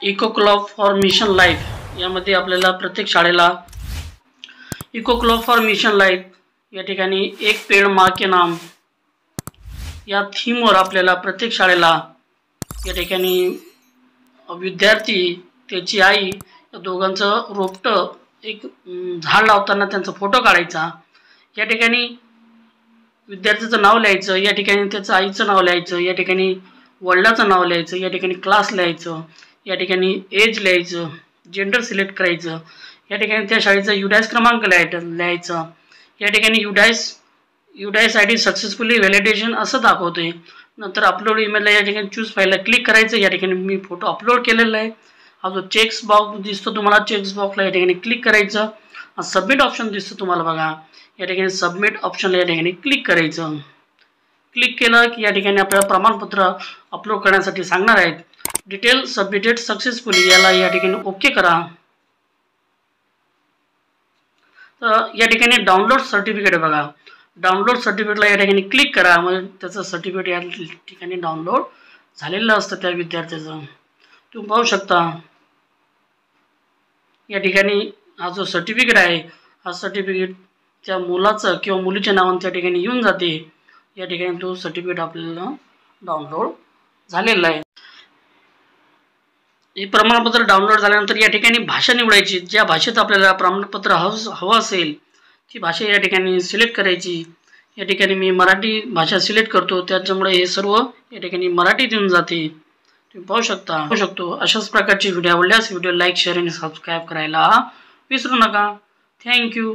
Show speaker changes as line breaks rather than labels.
Eco club for mission life यामध्ये आपल्याला प्रत्येक शाळेला eco club for mission life या ठिकाणी एक पेड़ माँ के नाम या थीमवर आपल्याला प्रत्येक शाळेला या ठिकाणी विद्यार्थी त्याची आई या दोघांचं रोपटं एक झाड लावताना त्यांचा फोटो काढायचा। या ठिकाणी विद्यार्थ्याचं नाव लिहायचं, या ठिकाणी त्याचं आईचं नाव लिहायचं, या ठिकाणी वडिलाचं नाव लिहायचं, या ठिकाणी क्लास लिहायचं, या ठिकाणी एज लिहायचं, जेंडर सिलेक्ट करायचं, या ठिकाणी त्या शाळेचा युडायस क्रमांक लिहायचा, या ठिकाणी युडायस आयडी सक्सेसफुली व्हॅलिडेशन असं दाखवतोय। नंतर अपलोड ईमेलला या ठिकाणी चूज फाईलला क्लिक करायचं। या ठिकाणी मी फोटो अपलोड केलेला आहे। हा जो चेक्स बॉक्स दिसतो तुम्हाला चेक्स बॉक्सला या ठिकाणी क्लिक करायचं। सबमिट ऑप्शन दिसतो तुम्हाला बघा, या ठिकाणी सबमिट ऑप्शनला या ठिकाणी क्लिक करायचं। क्लिक केलं की या ठिकाणी आपल्याला प्रमाणपत्र अपलोड करण्यासाठी सांगणार आहेत। डिटेल सबमिटेड सक्सेसफुली याला या ठिकाणी ओके करा। तर या ठिकाणी डाउनलोड सर्टिफिकेट बघा, डाउनलोड सर्टिफिकेटला या ठिकाणी क्लिक करा। म्हणजे त्याचं सर्टिफिकेट या ठिकाणी डाउनलोड झालेलं असतं त्या विद्यार्थ्याचं, तुम्ही पाहू शकता। या ठिकाणी हा जो सर्टिफिकेट आहे हा सर्टिफिकेट त्या मुलाचं किंवा मुलीच्या नावाने त्या ठिकाणी येऊन जाते। या ठिकाणी तो सर्टिफिकेट आपल्याला डाउनलोड झालेला आहे। हे प्रमाणपत्र डाउनलोड झाल्यानंतर या ठिकाणी भाषा निवडायची, ज्या भाषेत आपल्याला प्रमाणपत्र हवं असेल ती भाषा या ठिकाणी सिलेक्ट करायची। या ठिकाणी मी मराठी भाषा सिलेक्ट करतो, त्याच्यामुळे हे सर्व या ठिकाणी मराठीत येऊन जाते, तुम्ही पाहू शकतो। अशाच प्रकारचे व्हिडिओ आवडल्यास व्हिडिओ लाईक शेअर आणि सबस्क्राईब करायला विसरू नका। थँक्यू।